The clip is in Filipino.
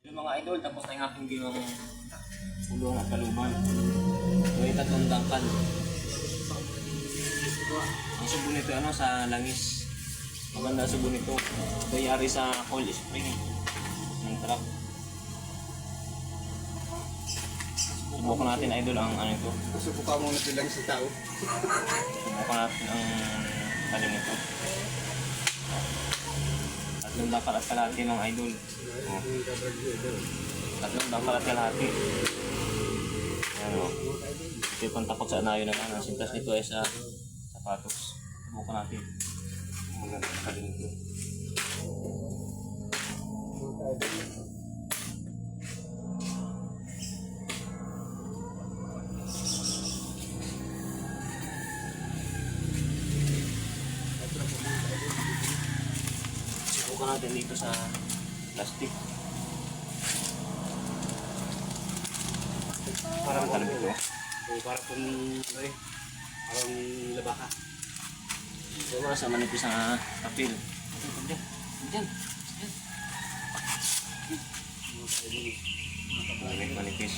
Yung mga idol, tapos na yung aking ginawang ulong at kaluban. So, yung tatlong dangkal. Ang subo nito sa langis. Maganda subo nito. Ito yari sa coil spring ng truck. Subukan natin idol ang ito. Subukan mo natin lang sa tao. Subukan natin ang nito. Tatlong dangkal at kalahati mga idol. Oh. Tatlong dangkal at kalahati. Ayan o. Ito yung pantapag sa anayo naman. Ang sintas nito ay sa sapatos. Subukan natin. Maganda ka din ito. Subukan natin dito sa plastic. Parang talab ito. Para kung parang labaka. So, sa manipis ang kapil. Diyan. Diyan. Diyan. Manipis.